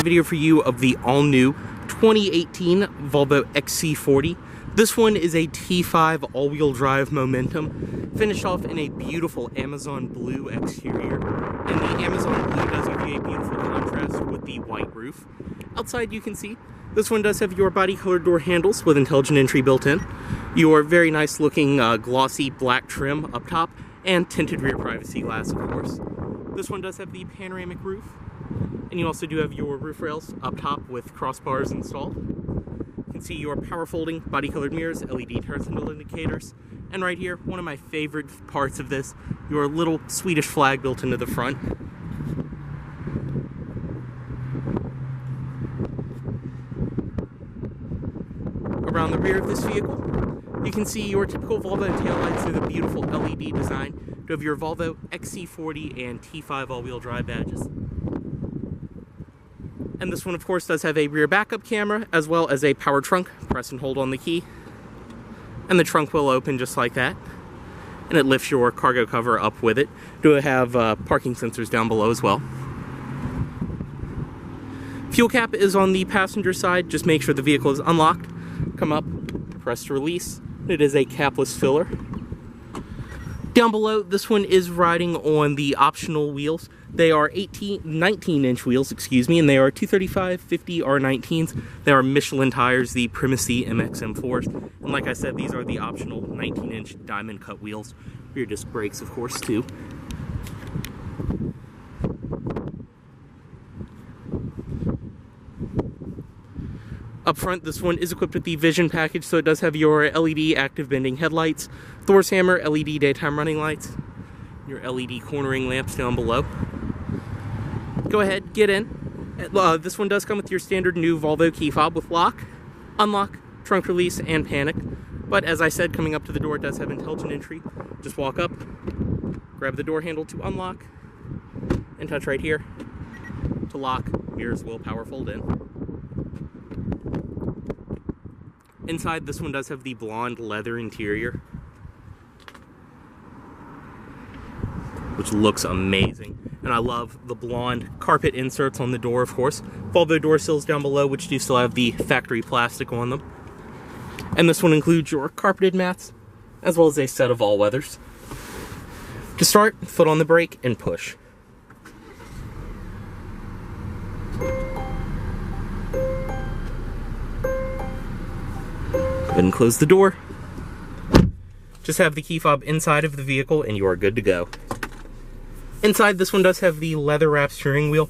video for you of the all-new 2018 Volvo XC40. This one is a T5 all-wheel drive Momentum, finished off in a beautiful Amazon blue exterior, and the Amazon blue does give you a beautiful contrast with the white roof. Outside you can see this one does have your body-colored door handles with intelligent entry built in, your very nice looking glossy black trim up top, and tinted rear privacy glass, of course. This one does have the panoramic roof, and you also do have your roof rails up top with crossbars installed. You can see your power folding, body-colored mirrors, LED turn signal indicators, and right here, one of my favorite parts of this, your little Swedish flag built into the front. Around the rear of this vehicle, you can see your typical Volvo taillights through the beautiful LED design. You have your Volvo XC40 and T5 all-wheel drive badges. And this one, of course, does have a rear backup camera, as well as a power trunk. Press and hold on the key, and the trunk will open just like that. And it lifts your cargo cover up with it. Do have parking sensors down below as well. Fuel cap is on the passenger side. Just make sure the vehicle is unlocked. Come up, press to release. It is a capless filler. Down below, this one is riding on the optional wheels. They are 19-inch wheels, and they are 235/50 R19s. They are Michelin tires, the Primacy MXM4s. And like I said, these are the optional 19-inch diamond cut wheels. Rear disc brakes, of course, too. Up front, this one is equipped with the Vision package, so it does have your LED active bending headlights, Thor's hammer, LED daytime running lights, your LED cornering lamps down below. Go ahead, get in. This one does come with your standard new Volvo key fob with lock, unlock, trunk release, and panic. But as I said, coming up to the door, it does have intelligent entry. Just walk up, grab the door handle to unlock, and touch right here to lock. Mirrors will power fold in. Inside, this one does have the blonde leather interior, which looks amazing. And I love the blonde carpet inserts on the door, of course. Volvo door sills down below, which do still have the factory plastic on them. And this one includes your carpeted mats, as well as a set of all-weathers. To start, foot on the brake and push. Go ahead and close the door. Just have the key fob inside of the vehicle and you are good to go. Inside, this one does have the leather wrap steering wheel.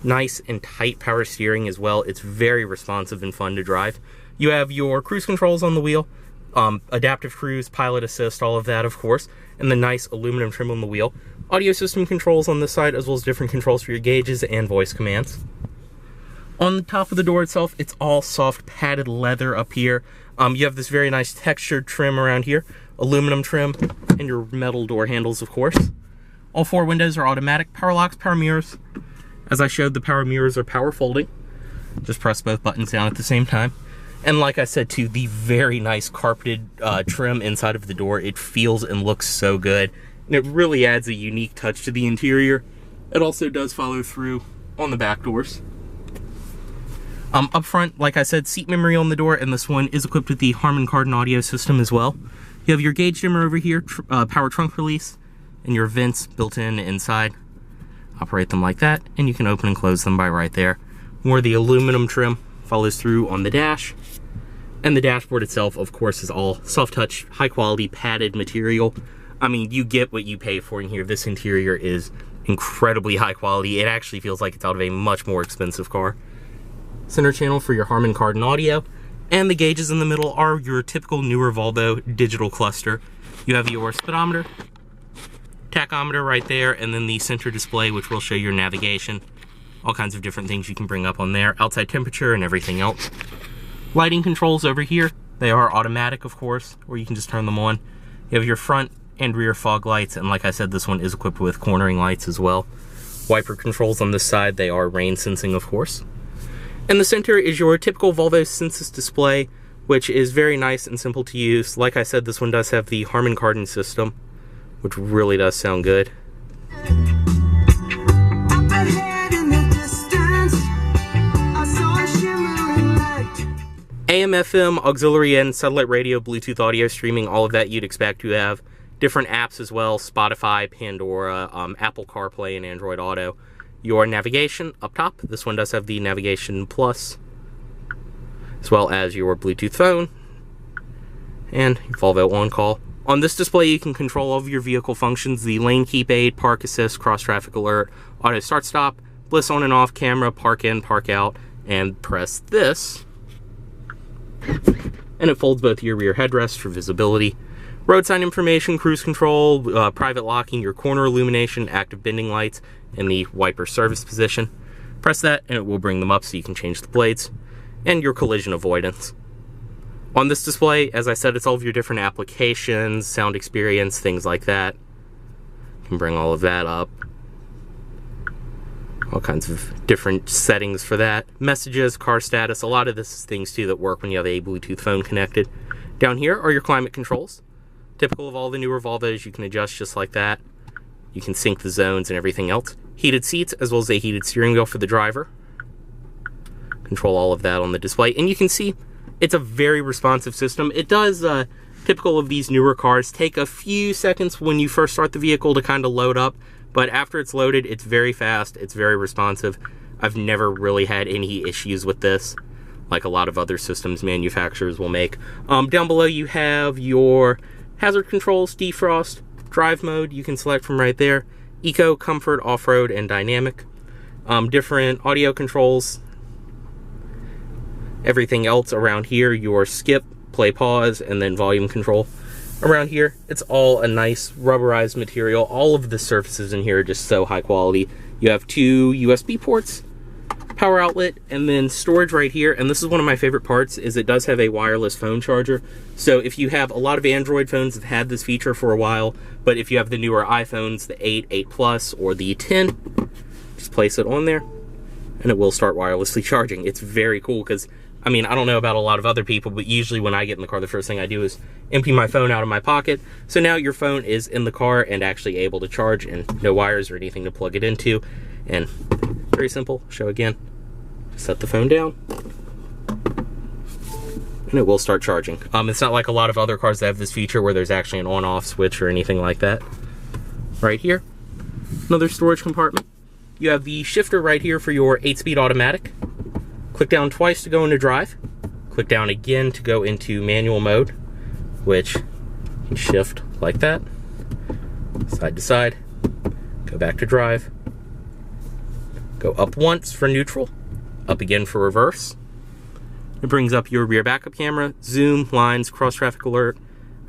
Nice and tight power steering as well. It's very responsive and fun to drive. You have your cruise controls on the wheel, adaptive cruise, pilot assist, all of that, of course, and the nice aluminum trim on the wheel. Audio system controls on this side, as well as different controls for your gauges and voice commands. On the top of the door itself, it's all soft padded leather up here. You have this very nice textured trim around here, aluminum trim, and your metal door handles, of course. All four windows are automatic, power locks, power mirrors. As I showed, the power mirrors are power folding. Just press both buttons down at the same time. And like I said too, the very nice carpeted trim inside of the door. It feels and looks so good. And it really adds a unique touch to the interior. It also does follow through on the back doors. Up front, like I said, seat memory on the door, and this one is equipped with the Harman Kardon audio system as well. You have your gauge dimmer over here, power trunk release, and your vents built in inside. Operate them like that, and you can open and close them by right there. More of the aluminum trim follows through on the dash. And the dashboard itself, of course, is all soft touch, high quality padded material. I mean, you get what you pay for in here. This interior is incredibly high quality. It actually feels like it's out of a much more expensive car. Center channel for your Harman Kardon audio, and the gauges in the middle are your typical newer Volvo digital cluster. You have your speedometer, tachometer right there, and then the center display, which will show your navigation. All kinds of different things you can bring up on there, outside temperature and everything else. Lighting controls over here. They are automatic, of course, or you can just turn them on. You have your front and rear fog lights, and like I said, this one is equipped with cornering lights as well. Wiper controls on this side. They are rain sensing, of course. In the center is your typical Volvo Sensus display, which is very nice and simple to use. Like I said, this one does have the Harman Kardon system, which really does sound good. AM, FM, auxiliary in, satellite radio, Bluetooth audio streaming, all of that you'd expect to have. Different apps as well, Spotify, Pandora, Apple CarPlay, and Android Auto. Your navigation up top, this one does have the Navigation Plus, as well as your Bluetooth phone, and your Volvo on-call. On this display, you can control all of your vehicle functions, the lane keep aid, park assist, cross traffic alert, auto start stop, bliss on and off, camera, park in, park out, and press this, and it folds both your rear headrests for visibility. Road sign information, cruise control, private locking, your corner illumination, active bending lights, and the wiper service position. Press that and it will bring them up so you can change the blades, and your collision avoidance. On this display, as I said, it's all of your different applications, sound experience, things like that. You can bring all of that up. All kinds of different settings for that. Messages, car status, a lot of this is things too that work when you have a Bluetooth phone connected. Down here are your climate controls. Typical of all the newer Volvos, you can adjust just like that. You can sync the zones and everything else. Heated seats, as well as a heated steering wheel for the driver. Control all of that on the display. And you can see it's a very responsive system. It does, typical of these newer cars, take a few seconds when you first start the vehicle to kind of load up. But after it's loaded, it's very fast, it's very responsive. I've never really had any issues with this, like a lot of other systems manufacturers will make. Down below you have your hazard controls, defrost, drive mode, you can select from right there. Eco, comfort, off-road, and dynamic. Different audio controls. Everything else around here, your skip, play, pause, and then volume control. Around here, it's all a nice rubberized material. All of the surfaces in here are just so high quality. You have 2 USB ports, power outlet, and then storage right here. And this is one of my favorite parts, is it does have a wireless phone charger. So if you have, a lot of Android phones have had this feature for a while, but if you have the newer iPhones, the 8, 8 Plus, or the 10, just place it on there and it will start wirelessly charging. It's very cool because, I mean, I don't know about a lot of other people, but usually when I get in the car, the first thing I do is empty my phone out of my pocket. So now your phone is in the car and actually able to charge, and no wires or anything to plug it into. And very simple, show again. Set the phone down and it will start charging. It's not like a lot of other cars that have this feature where there's actually an on-off switch or anything like that. Right here, another storage compartment. You have the shifter right here for your 8-speed automatic. Click down twice to go into drive. Click down again to go into manual mode, which you can shift like that, side to side. Go back to drive. Go up once for neutral, up again for reverse. It brings up your rear backup camera, zoom, lines, cross traffic alert,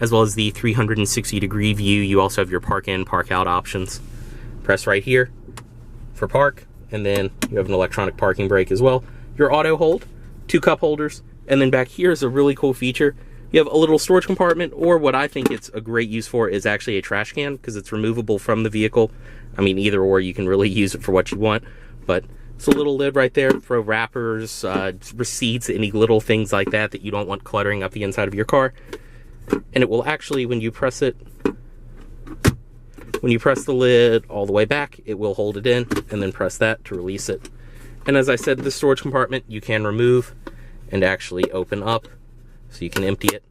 as well as the 360-degree view. You also have your park in, park out options. Press right here for park, and then you have an electronic parking brake as well. Your auto hold, 2 cup holders, and then back here is a really cool feature. You have a little storage compartment, or what I think it's a great use for is actually a trash can, because it's removable from the vehicle. I mean, either or, you can really use it for what you want, but it's a little lid right there. Throw wrappers, receipts, any little things like that that you don't want cluttering up the inside of your car. And it will actually, when you press it, when you press the lid all the way back, it will hold it in, and then press that to release it. And as I said, the storage compartment you can remove and actually open up, so you can empty it.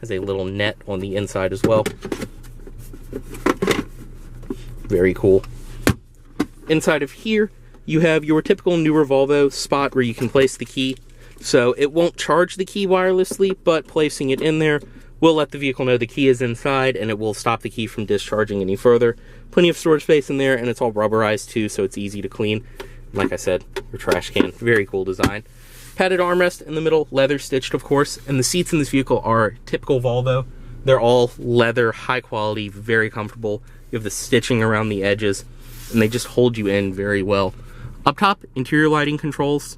Has a little net on the inside as well. Very cool. Inside of here, you have your typical newer Volvo spot where you can place the key. So it won't charge the key wirelessly, but placing it in there will let the vehicle know the key is inside, and it will stop the key from discharging any further. Plenty of storage space in there, and it's all rubberized too, so it's easy to clean. Like I said, your trash can, very cool design. Padded armrest in the middle, leather stitched of course, and the seats in this vehicle are typical Volvo. They're all leather, high quality, very comfortable. You have the stitching around the edges, and they just hold you in very well. Up top, interior lighting controls,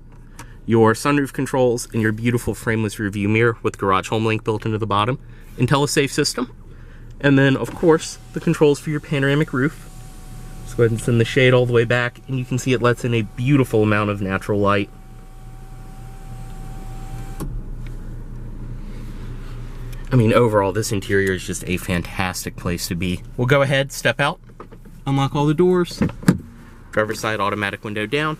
your sunroof controls, and your beautiful frameless rearview mirror with garage home link built into the bottom. IntelliSafe system. And then, of course, the controls for your panoramic roof. Let's go ahead and send the shade all the way back, and you can see it lets in a beautiful amount of natural light. I mean, overall, this interior is just a fantastic place to be. We'll go ahead, step out, unlock all the doors, driver's side automatic window down,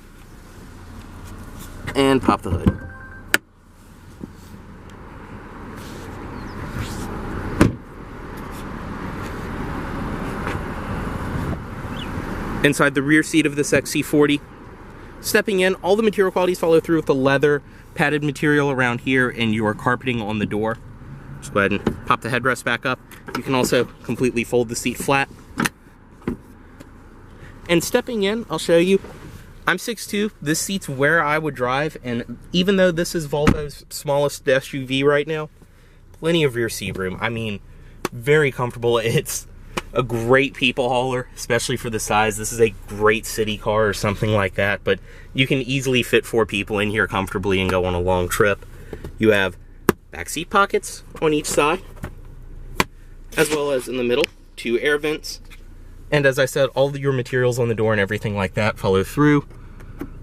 and pop the hood. Inside the rear seat of this XC40, stepping in, all the material qualities follow through with the leather, padded material around here, and your carpeting on the door. Just go ahead and pop the headrest back up. You can also completely fold the seat flat. And stepping in, I'll show you, I'm 6'2", this seat's where I would drive, and even though this is Volvo's smallest SUV right now, plenty of rear seat room. I mean, very comfortable. It's a great people hauler, especially for the size. This is a great city car or something like that, but you can easily fit 4 people in here comfortably and go on a long trip. You have back seat pockets on each side, as well as in the middle, 2 air vents. And as I said, all of your materials on the door and everything like that follow through.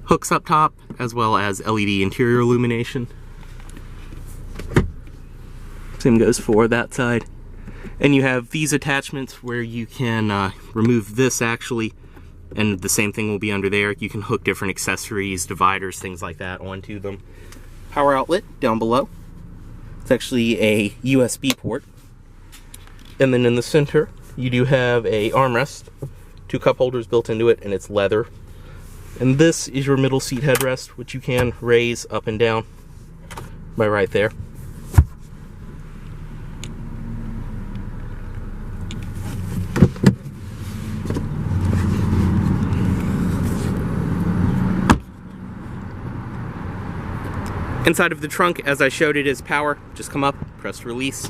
Hooks up top, as well as LED interior illumination. Same goes for that side. And you have these attachments where you can remove this actually, and the same thing will be under there. You can hook different accessories, dividers, things like that onto them. Power outlet down below. It's actually a USB port. And then in the center, you do have a armrest, 2 cup holders built into it, and it's leather. And this is your middle seat headrest, which you can raise up and down by right there. Inside of the trunk, as I showed it, is power. Just come up, press release.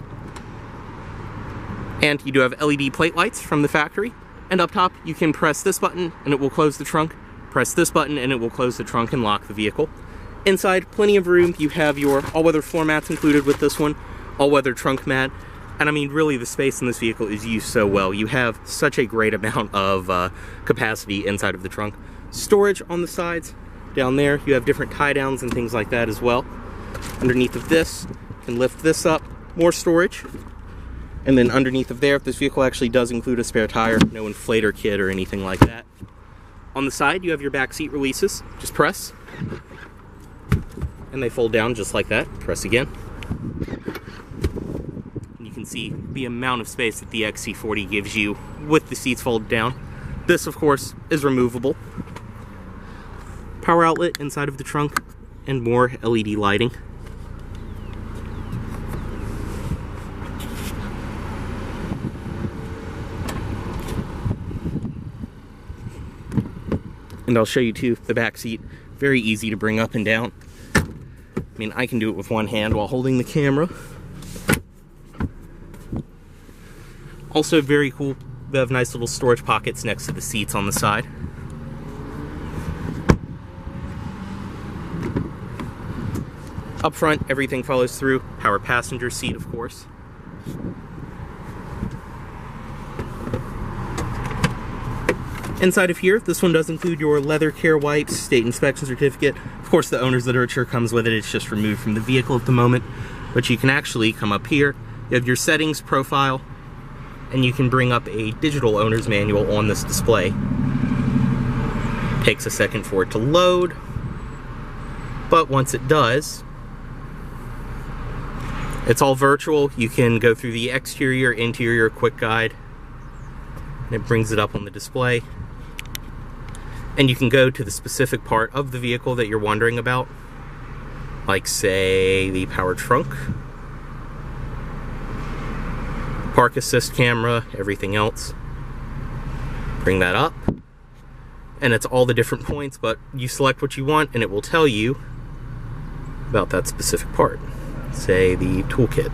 And you do have LED plate lights from the factory. And up top, you can press this button and it will close the trunk. Press this button and it will close the trunk and lock the vehicle. Inside, plenty of room. You have your all-weather floor mats included with this one, all-weather trunk mat. And I mean, really, the space in this vehicle is used so well. You have such a great amount of capacity inside of the trunk. Storage on the sides. Down there, you have different tie-downs and things like that as well. Underneath of this, you can lift this up, more storage. And then underneath of there, this vehicle actually does include a spare tire, no inflator kit or anything like that. On the side, you have your back seat releases. Just press, and they fold down just like that. Press again. And you can see the amount of space that the XC40 gives you with the seats folded down. This, of course, is removable. Power outlet inside of the trunk, and more LED lighting. And I'll show you too, the back seat, very easy to bring up and down. I mean, I can do it with one hand while holding the camera. Also very cool, they have nice little storage pockets next to the seats on the side. Up front, everything follows through. Power passenger seat, of course. Inside of here, this one does include your leather care wipes, state inspection certificate. Of course, the owner's literature comes with it. It's just removed from the vehicle at the moment. But you can actually come up here. You have your settings, profile, and you can bring up a digital owner's manual on this display. Takes a second for it to load, but once it does, it's all virtual. You can go through the exterior, interior, quick guide, and it brings it up on the display. And you can go to the specific part of the vehicle that you're wondering about, like say the power trunk, park assist camera, everything else. Bring that up, and it's all the different points, but you select what you want and it will tell you about that specific part. Say the toolkit.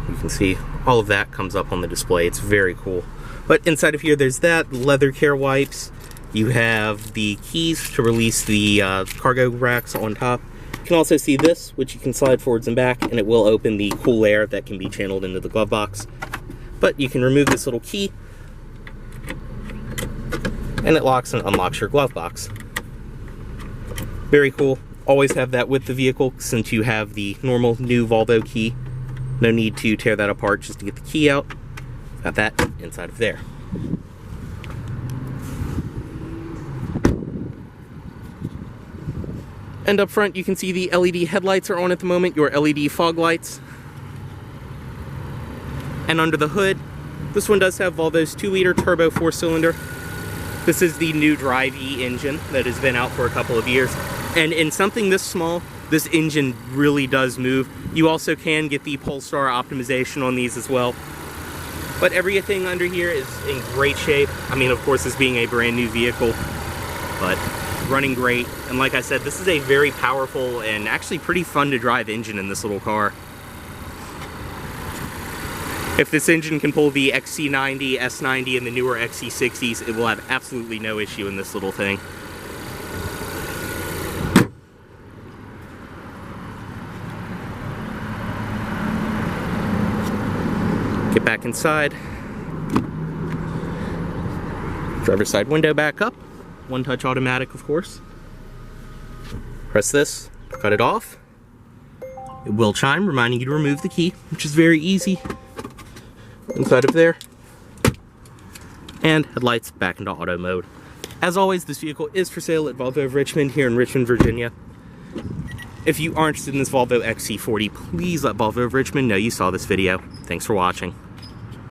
You can see all of that comes up on the display. It's very cool. But inside of here, there's that, leather care wipes. You have the keys to release the cargo racks on top. You can also see this, which you can slide forwards and back, and it will open the cool air that can be channeled into the glove box. But you can remove this little key, and it locks and unlocks your glove box. Very cool. Always have that with the vehicle, since you have the normal new Volvo key. No need to tear that apart just to get the key out. Got that inside of there. And up front, you can see the LED headlights are on at the moment, your LED fog lights. And under the hood, This one does have Volvo's 2-liter turbo 4-cylinder. This is the new Drive E engine that has been out for a couple of years. And in something this small, this engine really does move. You also can get the Polestar optimization on these as well. But everything under here is in great shape. I mean, of course, this being a brand new vehicle, but running great. And like I said, this is a very powerful and actually pretty fun to drive engine in this little car. If this engine can pull the XC90, S90, and the newer XC60s, it will have absolutely no issue in this little thing. Get back inside. Driver's side window back up. One-touch automatic, of course. Press this, cut it off. It will chime, reminding you to remove the key, which is very easy. Inside of there. And headlights back into auto mode. As always, this vehicle is for sale at Volvo of Richmond here in Richmond, Virginia. If you are interested in this Volvo XC40, please let Volvo of Richmond know you saw this video. Thanks for watching.